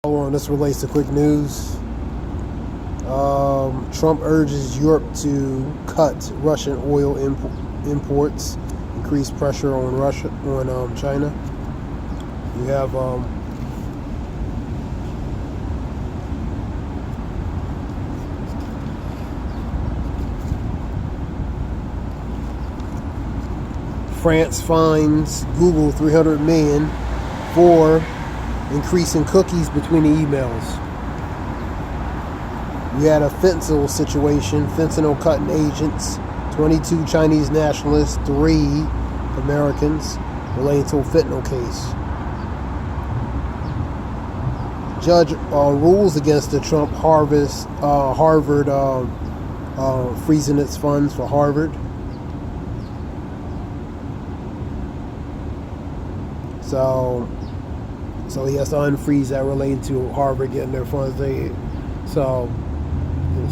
This relates to quick news. Trump urges Europe to cut Russian oil imports, increase pressure on China. You have France fines Google $300 million for increasing cookies between the emails. We had a fentanyl situation, fentanyl cutting agents, 22 Chinese nationalists, 3 Americans, relating to a fentanyl case. Judge rules against the Trump Harvard freezing its funds for Harvard. So he has to unfreeze that relating to Harvard getting their funds.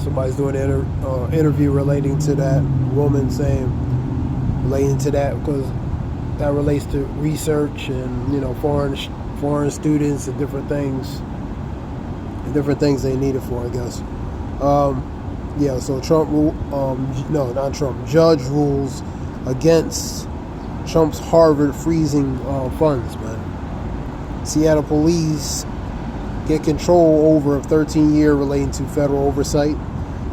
Somebody's doing an interview relating to that woman relating to that, because that relates to research and foreign students and different things they need it for, I guess. So Judge rules against Trump's Harvard freezing funds, man. Seattle police get control over a 13-year relating to federal oversight.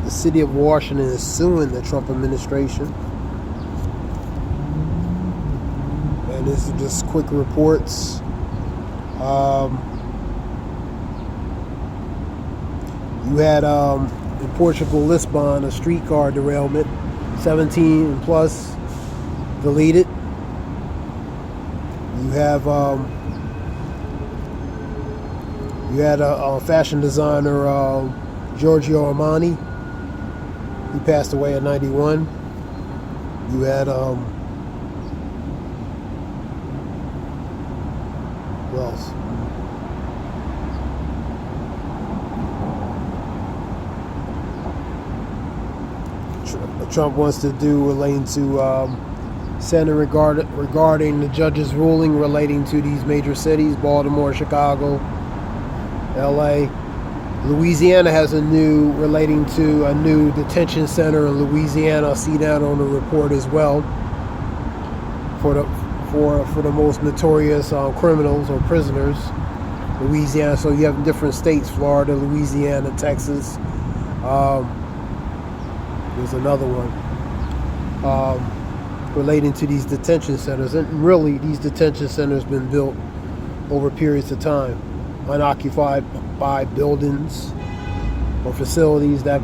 The city of Washington is suing the Trump administration. And this is just quick reports. You had in Portugal, Lisbon, a streetcar derailment, 17 plus deleted. You have a fashion designer, Giorgio Armani. He passed away at 91. You had who else? Trump wants to do relating to Senate regarding the judge's ruling relating to these major cities: Baltimore, Chicago, LA. Louisiana has relating to a new detention center in Louisiana. I see that on the report as well, for the most notorious criminals or prisoners. Louisiana. So you have different states: Florida, Louisiana, Texas. There's another one relating to these detention centers. And really, these detention centers have been built over periods of time, unoccupied by buildings or facilities that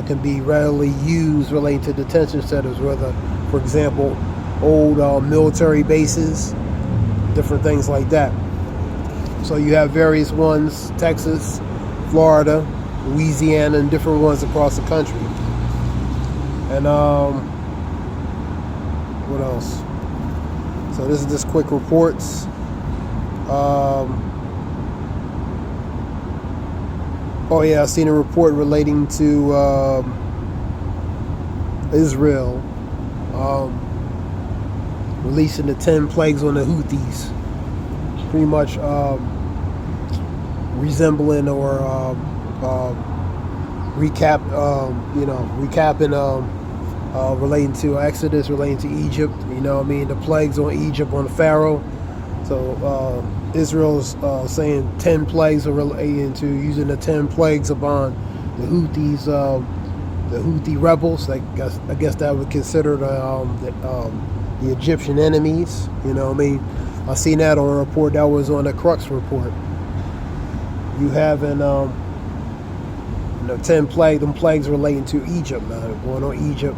can be readily used relating to detention centers, whether, for example, old military bases, different things like that. So you have various ones: Texas, Florida, Louisiana, and different ones across the country. And what else? So this is just quick reports. I've seen a report relating to Israel releasing the 10 plagues on the Houthis, pretty much resembling or recapping relating to Exodus, relating to Egypt. The plagues on Egypt, on Pharaoh. So Israel's saying 10 plagues are relating to using the 10 plagues upon the Houthis, the Houthi rebels. I guess that would consider the Egyptian enemies. I seen that on a report that was on the Crux report. You have 10 plagues. Them plagues relating to Egypt, man, going on Egypt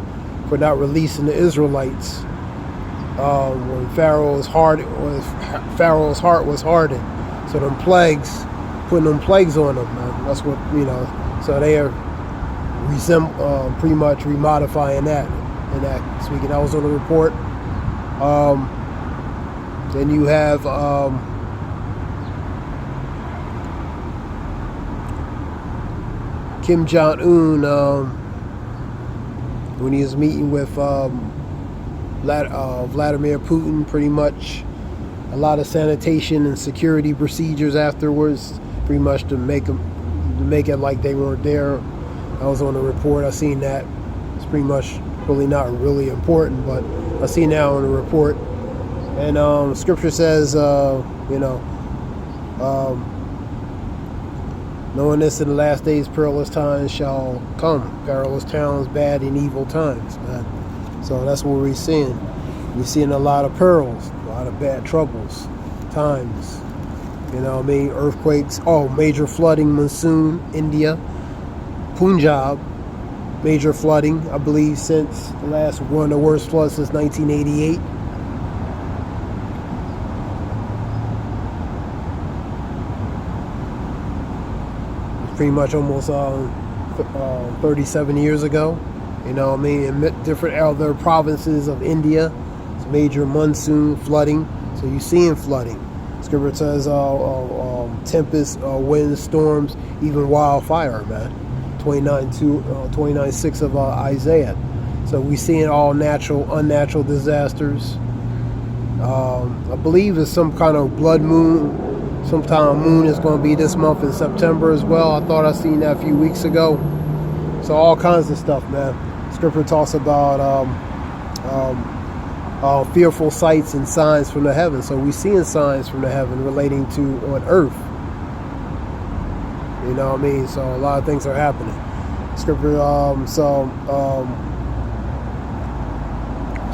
for not releasing the Israelites. When Pharaoh's heart was hardened, so them plagues, putting them plagues on them, man. That's what So they are pretty much remodifying that. And that speaking, that was on the report. Then you have Kim Jong-un when he was meeting with Vladimir Putin, pretty much a lot of sanitation and security procedures afterwards, pretty much to make it like they weren't there. I was on the report. I seen that. It's pretty much really not really important, but I see now on the report. And Scripture says, knowing this in the last days, perilous times shall come. Perilous times, bad and evil times, man. So that's what we're seeing. We're seeing a lot of perils, a lot of bad troubles, times. You know what I mean? Earthquakes. Oh, major flooding, monsoon, India, Punjab. Major flooding, I believe, since the last one of the worst floods since 1988. Pretty much almost 37 years ago. You know what I mean? In different other provinces of India, it's major monsoon flooding. So you're seeing flooding. Scripture says tempest, wind, storms, even wildfire, man. 29:6 of Isaiah. So we're seeing all natural, unnatural disasters. I believe it's some kind of blood moon. Sometime moon is going to be this month in September as well. I thought I seen that a few weeks ago. So all kinds of stuff, man. Scripture talks about fearful sights and signs from the heaven. So we're seeing signs from the heaven relating to on earth. You know what I mean? So a lot of things are happening. Scripture,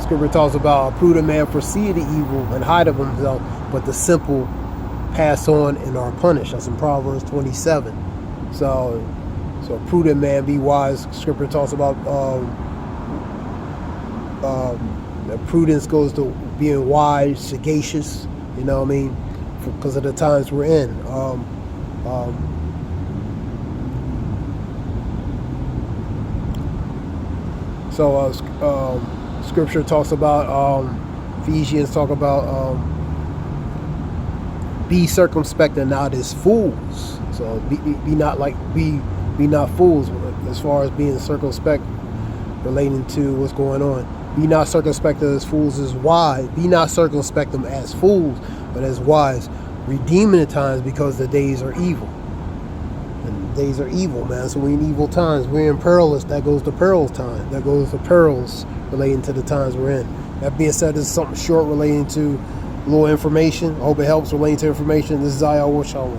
Scripture talks about a prudent man foresee the evil and hide of himself, but the simple pass on and are punished. That's in Proverbs 27. So prudent man be wise. Scripture talks about that prudence goes to being wise, sagacious. You know what I mean? Because of the times we're in. Scripture talks about Ephesians talk about be circumspect and not as fools. So be not fools as far as being circumspect relating to what's going on. Be not circumspect as fools as wise. Be not circumspect them as fools, but as wise, redeeming the times because the days are evil. And the days are evil, man. So we're in evil times. We're in perilous. That goes to perilous time. That goes to perils relating to the times we're in. That being said, this is something short relating to a little information. I hope it helps relating to information. This is Ayah Shalom.